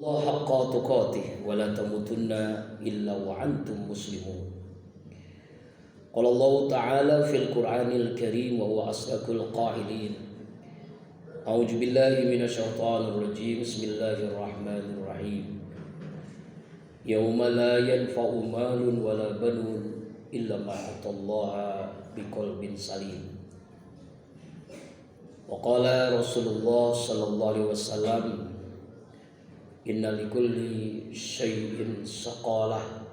Allah haqqa tuqatih wa la tamutunna illa wa antum muslimun. Qala Allah Ta'ala fil Qur'anil Karim wa huwa asdaqul qailin. A'udzu billahi minasyaitonir rajim. Bismillahirrahmanirrahim. Yauma la yanfa'u malun wa la banun illa man atallaha biqalbin salim. Wa qala Rasulullah sallallahu alaihi wasallam, inna likulli syai'in saqalah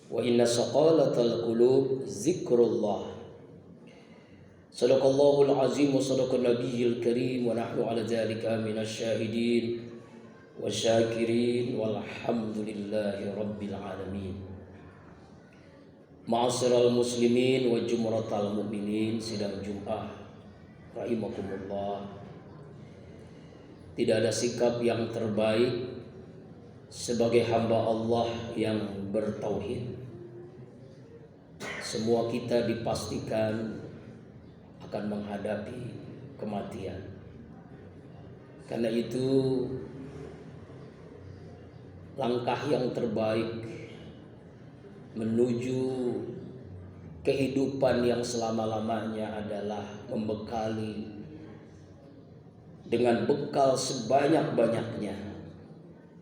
wa inna saqalatal qulub zikrullah. Sadaqallahul azim wa sadaqan nabiyil karim wa nahnu ala dzalika minasy syahidin wasyakirin walhamdulillahi rabbil alamin. Ma'asyiral muslimin wa jumratal mukminin, sidang Jumat rahimakumullah. Tidak ada sikap yang terbaik sebagai hamba Allah yang bertauhid. Semua kita dipastikan akan menghadapi kematian. Karena itu langkah yang terbaik menuju kehidupan yang selama-lamanya adalah membekali dengan bekal sebanyak-banyaknya.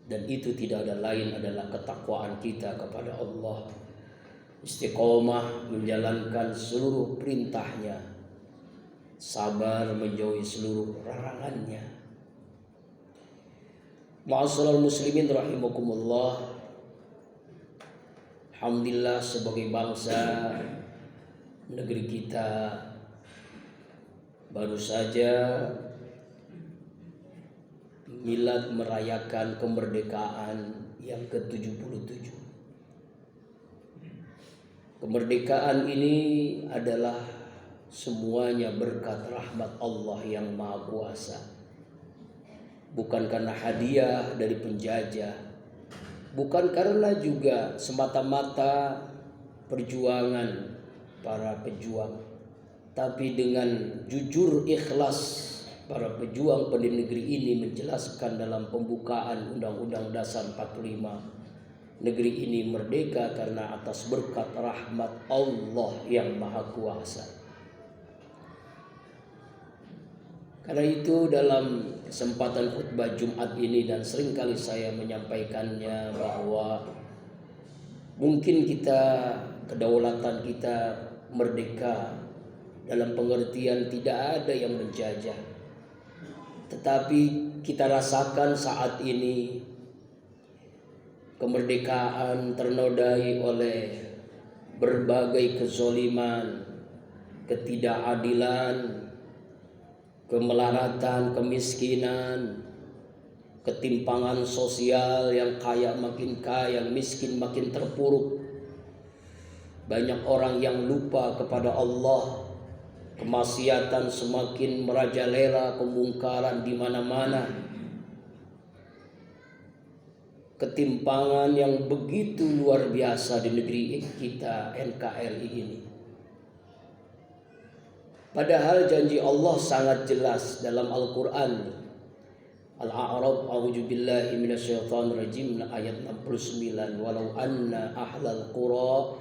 Dan itu tidak ada lain adalah ketakwaan kita kepada Allah, istiqomah menjalankan seluruh perintahnya, sabar menjauhi seluruh larangannya. Ma'asyiral muslimin rahimakumullah. Alhamdulillah, sebagai bangsa negeri kita baru saja milad merayakan kemerdekaan yang ke-77. Kemerdekaan ini adalah semuanya berkat rahmat Allah yang Maha Kuasa. Bukan karena hadiah dari penjajah, bukan karena juga semata-mata perjuangan para pejuang, tapi dengan jujur ikhlas para pejuang pada negeri ini menjelaskan dalam pembukaan Undang-Undang Dasar 45, negeri ini merdeka karena atas berkat rahmat Allah yang Maha Kuasa. Karena itu dalam kesempatan khutbah Jumat ini, dan seringkali saya menyampaikannya, bahwa mungkin kita, kedaulatan kita merdeka dalam pengertian tidak ada yang menjajah. Tetapi kita rasakan saat ini kemerdekaan ternodai oleh berbagai kezoliman, ketidakadilan, kemelaratan, kemiskinan, ketimpangan sosial, yang kaya makin kaya, miskin makin terpuruk. Banyak orang yang lupa kepada Allah, kemaksiatan semakin merajalela, kemungkaran di mana-mana. Ketimpangan yang begitu luar biasa di negeri kita NKRI ini. Padahal janji Allah sangat jelas dalam Al-Quran. Al-A'raf, a'udzu billahi minasyaitonir rajim, ayat 69. Walau anna ahlal qura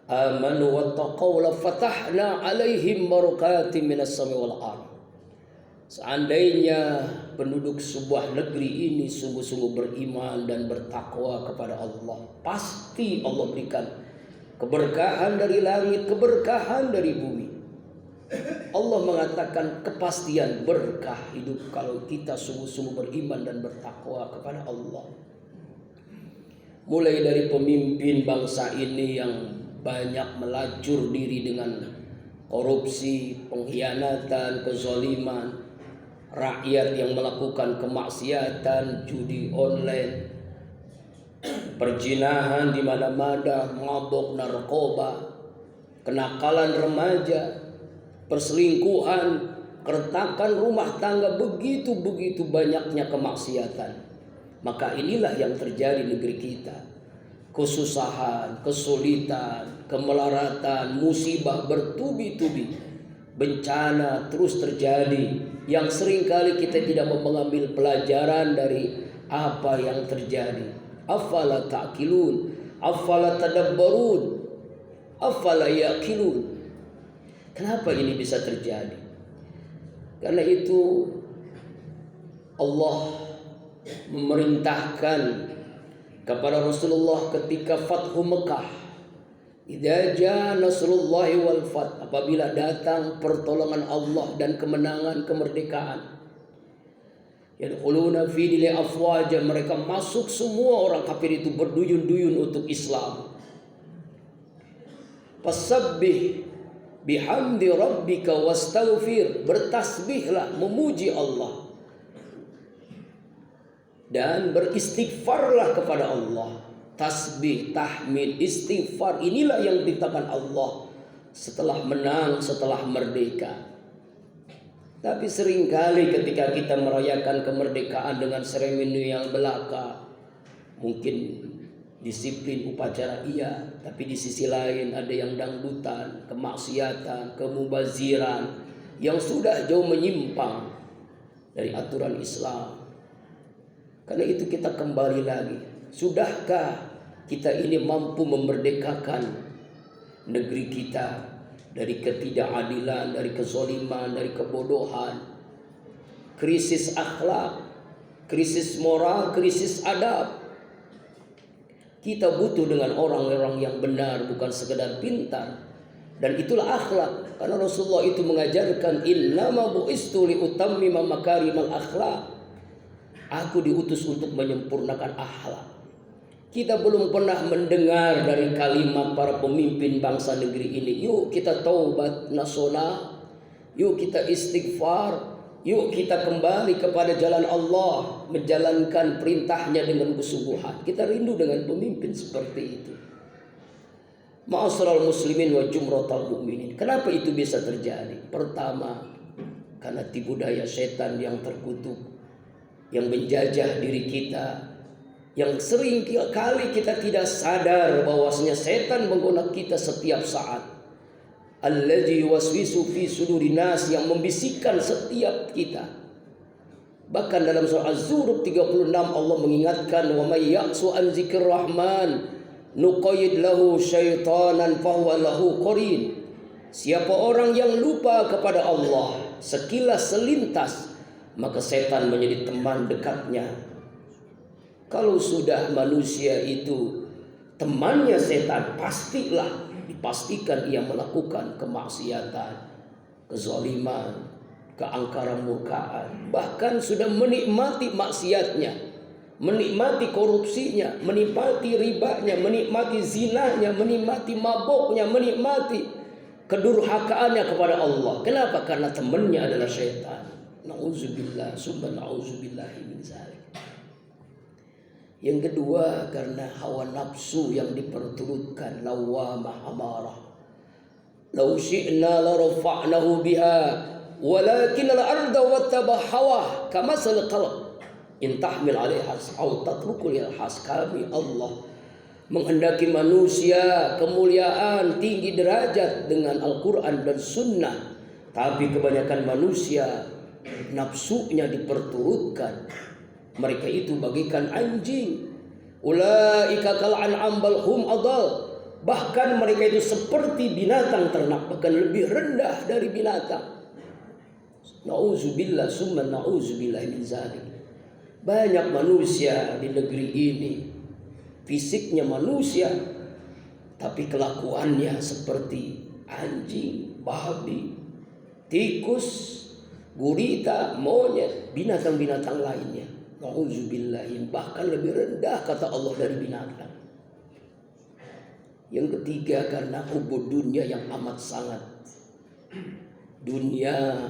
amanu wattaqaw la fatahna alaihim barakatim minas sami wal ardh. Seandainya penduduk sebuah negeri ini sungguh-sungguh beriman dan bertakwa kepada Allah, pasti Allah berikan keberkahan dari langit, keberkahan dari bumi. Allah mengatakan kepastian berkah hidup kalau kita sungguh-sungguh beriman dan bertakwa kepada Allah. Mulai dari pemimpin bangsa ini yang banyak melacur diri dengan korupsi, pengkhianatan, kezaliman, rakyat yang melakukan kemaksiatan, judi online, perzinahan di mana-mana, mabok, narkoba, kenakalan remaja, perselingkuhan, keretakan rumah tangga, begitu banyaknya kemaksiatan. Maka inilah yang terjadi di negeri kita. Kesusahan, kesulitan, kemelaratan, musibah bertubi-tubi, bencana terus terjadi, yang seringkali kita tidak mengambil pelajaran dari Apa yang terjadi? Afala ta'qilun, afala tadabbarun, afala yaqilun. Kenapa ini bisa terjadi? Karena itu Allah memerintahkan kepada Rasulullah ketika Fathu Mekah, idza jaa nasrullahi wal fath, apabila datang pertolongan Allah dan kemenangan, kemerdekaan, yadkhuluna fi dini afwaja, mereka masuk semua orang kafir itu berduyun-duyun untuk Islam. Fasabbih bihamdi rabbika wastaghfir, bertasbihlah, memuji Allah dan beristighfarlah kepada Allah. Tasbih, tahmid, istighfar, inilah yang diperintahkan Allah setelah menang, setelah merdeka. Tapi seringkali ketika kita merayakan kemerdekaan dengan seremoni yang belaka, mungkin disiplin upacara iya, tapi di sisi lain ada yang dangdutan, kemaksiatan, kemubaziran yang sudah jauh menyimpang dari aturan Islam. Karena itu kita kembali lagi, sudahkah kita ini mampu memerdekakan negeri kita dari ketidakadilan, dari kezaliman, dari kebodohan, krisis akhlak, krisis moral, krisis adab. Kita butuh dengan orang-orang yang benar, bukan sekedar pintar. Dan itulah akhlak. Karena Rasulullah itu mengajarkan, innama bu'istu liutammima makarimal akhlak. Aku diutus untuk menyempurnakan akhlak. Kita belum pernah mendengar dari kalimat para pemimpin bangsa negeri ini, yuk kita taubat nasional, yuk kita istighfar, yuk kita kembali kepada jalan Allah, menjalankan perintahnya dengan kesungguhan. Kita rindu dengan pemimpin seperti itu. Ma'asyiral muslimin wa jumratal mu'minin. Kenapa itu bisa terjadi? Pertama, karena tipu daya setan yang terkutuk, yang menjajah diri kita, yang sering kali kita tidak sadar bahwasanya setan menggoda kita setiap saat. Alladzi yuwaswisu fi sudurin nas, yang membisikkan setiap kita. Bahkan dalam surah Az-Zukhruf 36 Allah mengingatkan, wa may ya'su an dzikrir rahman nuqayyid lahu syaitanan fahuwa lahu qarin. Siapa orang yang lupa kepada Allah sekilas selintas, maka setan menjadi teman dekatnya. Kalau sudah manusia itu temannya setan, dipastikan ia melakukan kemaksiatan, kezaliman, keangkaran murkaan, bahkan sudah menikmati maksiatnya, menikmati korupsinya, menikmati ribanya, menikmati zinanya, menikmati mabuknya, menikmati kedurhakaannya kepada Allah. Kenapa? Karena temannya adalah setan. Nauzubillah, summa nauzubillahi min dzalik. Yang kedua, karena hawa nafsu yang diperturutkan, lawamah amarah. Law syi'na la rafa'nahu biha walakin al-arda wattaba hawa kamasal qalb in tahmil 'alaiha aw tatruku yalhas. Kami Allah menghendaki manusia kemuliaan, tinggi derajat dengan Al-Quran dan Sunnah, tapi kebanyakan manusia nafsunya diperturutkan. Mereka itu bagikan anjing. Ulaika kal an'am bal hum adall. Bahkan mereka itu seperti binatang ternak, bahkan lebih rendah dari binatang. Nauzubillah summa nauzubillah min dzalik. Banyak manusia di negeri ini, fisiknya manusia, tapi kelakuannya seperti anjing, babi, tikus, gurita, monyet, binatang-binatang lainnya. Nauzubillahi, bahkan lebih rendah kata Allah dari binatang. Yang ketiga, karena hubud dunia yang amat sangat. Dunia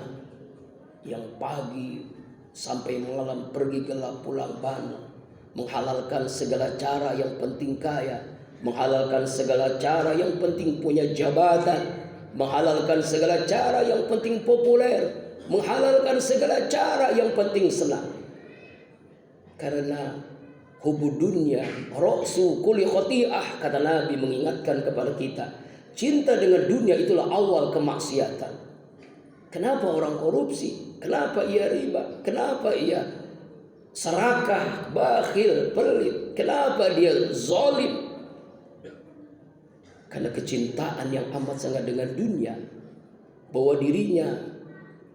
yang pagi sampai malam pergi gelap pulang bana, menghalalkan segala cara yang penting kaya, menghalalkan segala cara yang penting punya jabatan, menghalalkan segala cara yang penting populer, menghalalkan segala cara yang penting senang. Karena hubud dunia ra'su kulli khati'ah, kata Nabi mengingatkan kepada kita, cinta dengan dunia itulah awal kemaksiatan. Kenapa orang korupsi? Kenapa ia riba? Kenapa ia serakah, bakhil, pelit. Kenapa dia zalim? Karena kecintaan yang amat sangat dengan dunia, bahwa dirinya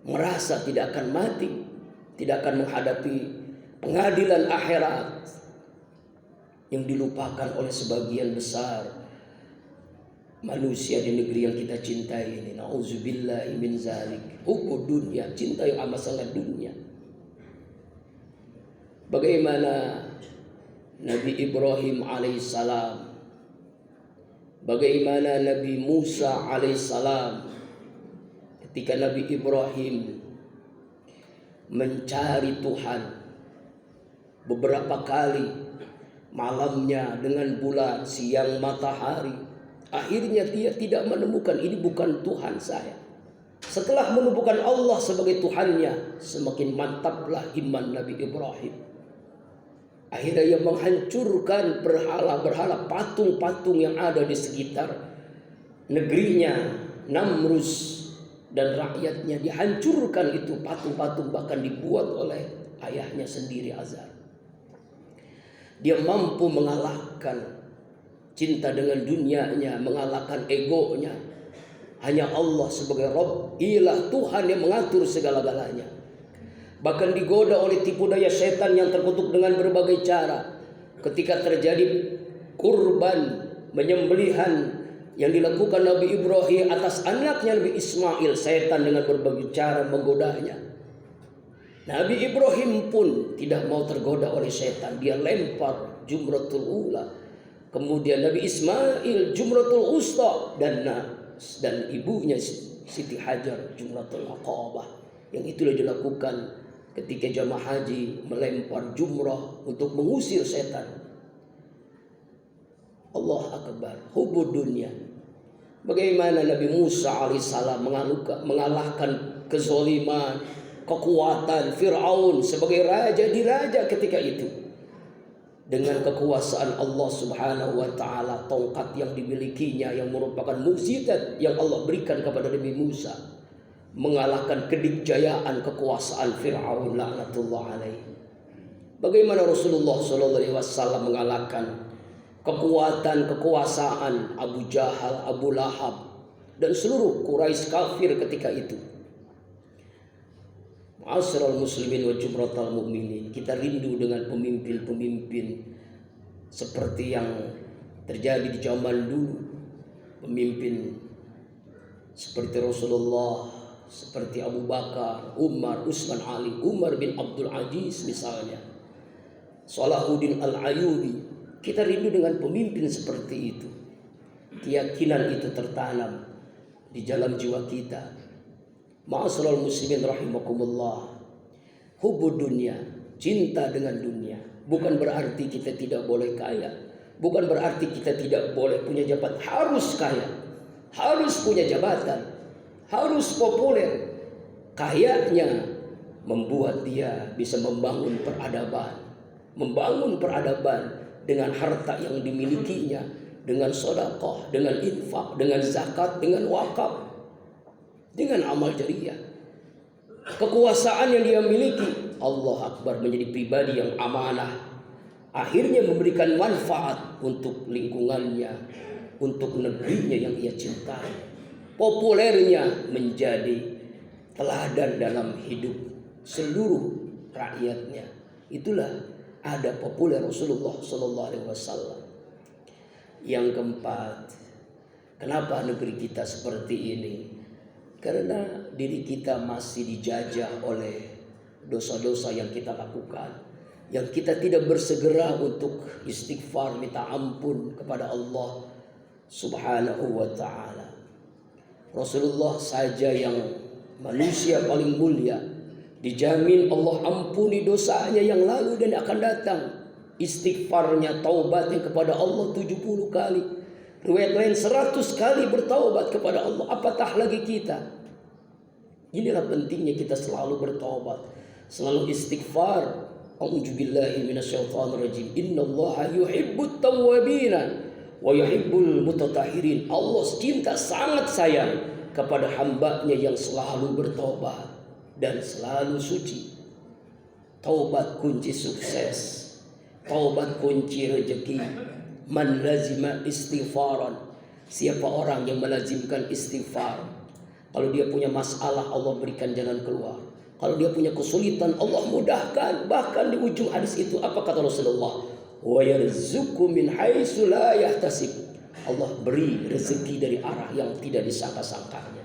merasa tidak akan mati, tidak akan menghadapi pengadilan akhirat, yang dilupakan oleh sebagian besar manusia di negeri yang kita cintai ini. Nauzubillahi min zalik. Hubbud dunia, cinta yang amat sangat dunia. Bagaimana Nabi Ibrahim alaihissalam, bagaimana Nabi Musa alaihissalam, ketika Nabi Ibrahim mencari Tuhan beberapa kali, malamnya dengan bulan, siang matahari, akhirnya dia tidak menemukan, ini bukan Tuhan saya. Setelah menemukan Allah sebagai Tuhannya, semakin mantaplah iman Nabi Ibrahim. Akhirnya ia menghancurkan berhala-berhala, patung-patung yang ada di sekitar negerinya. Namrus dan rakyatnya dihancurkan itu patung-patung, bahkan dibuat oleh ayahnya sendiri Azar. Dia mampu mengalahkan cinta dengan dunianya, mengalahkan egonya. Hanya Allah sebagai Rabb, ilah Tuhan yang mengatur segala-galanya. Bahkan digoda oleh tipu daya setan yang terkutuk dengan berbagai cara. Ketika terjadi kurban menyembelihan yang dilakukan Nabi Ibrahim atas anaknya Nabi Ismail, setan dengan berbagai cara menggodanya. Nabi Ibrahim pun tidak mau tergoda oleh setan. Dia lempar jumratul ula. Kemudian Nabi Ismail jumratul usta, dan ibunya Siti Hajar jumratul aqabah. Yang itulah dilakukan ketika jamaah haji melempar jumrah untuk mengusir setan. Allah Akbar, hubbud dunia. Bagaimana Nabi Musa alaihissalam mengalahkan kezaliman, kekuatan Fir'aun sebagai raja di raja ketika itu. Dengan kekuasaan Allah subhanahu wa ta'ala, tongkat yang dimilikinya yang merupakan mukjizat yang Allah berikan kepada Nabi Musa, mengalahkan kedikjayaan kekuasaan Fir'aun laknatullah alaih. Bagaimana Rasulullah SAW mengalahkan kekuatan kekuasaan Abu Jahal, Abu Lahab, dan seluruh Quraisy kafir ketika itu. Ma'asyiral muslimin wa jumratal mu'minin, kita rindu dengan pemimpin-pemimpin seperti yang terjadi di zaman dulu. Pemimpin seperti Rasulullah, seperti Abu Bakar, Umar, Utsman, Ali, Umar bin Abdul Aziz misalnya, Salahuddin Al-Ayyubi. Kita rindu dengan pemimpin seperti itu. Keyakinan itu tertanam di dalam jiwa kita. Ma'asyiral muslimin rahimakumullah. Hubbud dunia, cinta dengan dunia, bukan berarti kita tidak boleh kaya, bukan berarti kita tidak boleh punya jabatan. Harus kaya, harus punya jabatan, harus populer. Kayanya membuat dia bisa membangun peradaban dengan harta yang dimilikinya, dengan sedekah, dengan infak, dengan zakat, dengan wakaf, dengan amal jariah. Kekuasaan yang dia miliki, Allah Akbar, menjadi pribadi yang amanah, akhirnya memberikan manfaat untuk lingkungannya, untuk negerinya yang ia cintai. Populernya menjadi teladan dalam hidup seluruh rakyatnya. Itulah ada populer Rasulullah SAW. Yang keempat, kenapa negeri kita seperti ini? Karena diri kita masih dijajah oleh dosa-dosa yang kita lakukan, yang kita tidak bersegera untuk istighfar, minta ampun kepada Allah subhanahu wa ta'ala. Rasulullah saja yang manusia paling mulia, dijamin Allah ampuni dosanya yang lalu dan akan datang. Istighfarnya, taubatnya kepada Allah 70 kali. Riwayat lain 100 kali bertaubat kepada Allah. Apatah lagi kita. Inilah pentingnya kita selalu bertaubat, selalu istighfar. A'udzubillahi minasyaitonirrajim. Innallaha yuhibbut tawwabina wa yuhibbul mutatahhirin. Allah cinta, sangat sayang kepada hambanya yang selalu bertaubat dan selalu suci. Taubat kunci sukses. Taubat kunci rezeki. Man lazima istighfaran. Siapa orang yang melazimkan istighfar, kalau dia punya masalah Allah berikan jalan keluar. Kalau dia punya kesulitan Allah mudahkan. Bahkan di ujung hadis itu apa kata Rasulullah? Wa yarzuqu min haitsu la yahtasib. Allah beri rezeki dari arah yang tidak disangka-sangkanya.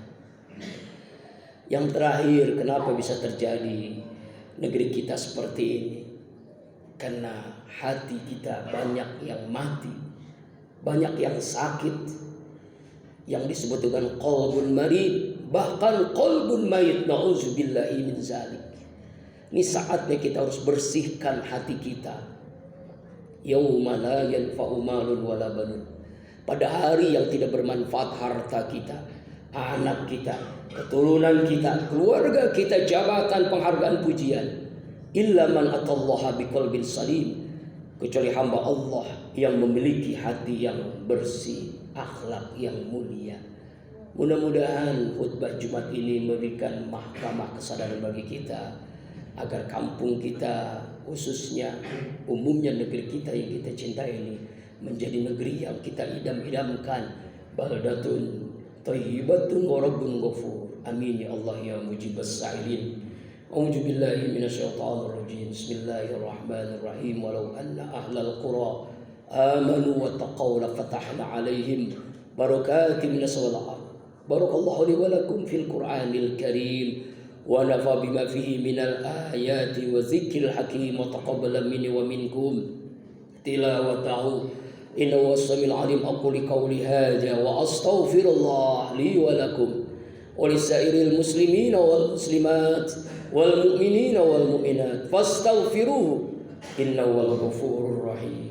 Yang terakhir, kenapa bisa terjadi negeri kita seperti ini? Karena hati kita banyak yang mati, banyak yang sakit, yang disebut dengan qalbun marid, bahkan qalbun mayit. Nauzubillahi min zalik. Ini saatnya kita harus bersihkan hati kita. Yauma la yanfa'u malun wala banun. Pada hari yang tidak bermanfaat harta kita, anak kita, keturunan kita, keluarga kita, jabatan, penghargaan, pujian. Illa man atallaha biqalbin salim. Kecuali hamba Allah yang memiliki hati yang bersih, akhlak yang mulia. Mudah-mudahan khutbah Jumat ini memberikan mahkamah kesadaran bagi kita, agar kampung kita, khususnya umumnya negeri kita yang kita cintai ini, menjadi negeri yang kita idam-idamkan. Baldatun thayyibatun wa rabbun ghafur. Amin ya Allah ya mujibas sa'ilin. A'udzu billahi minasyaitonir rajim. Bismillahirrahmanirrahim. Walau anna ahlal qura amanu wa taqaw la fatahna 'alaihim barakatin minas samawati. Barakallahu li wa lakum fil Qur'anil Karim wa nafa bima fihi minal ayati wa dzikril hakim wa taqabbala minni wa minkum tilawatahu. Innahu was-sami'ul 'alim. Aqulu qawli hadza wa astaghfirullah li wa lakum wa lisairil muslimina wal muslimat wal mu'minina wal mu'minat fastaghfiruhu innahu wal ghafurur rahim.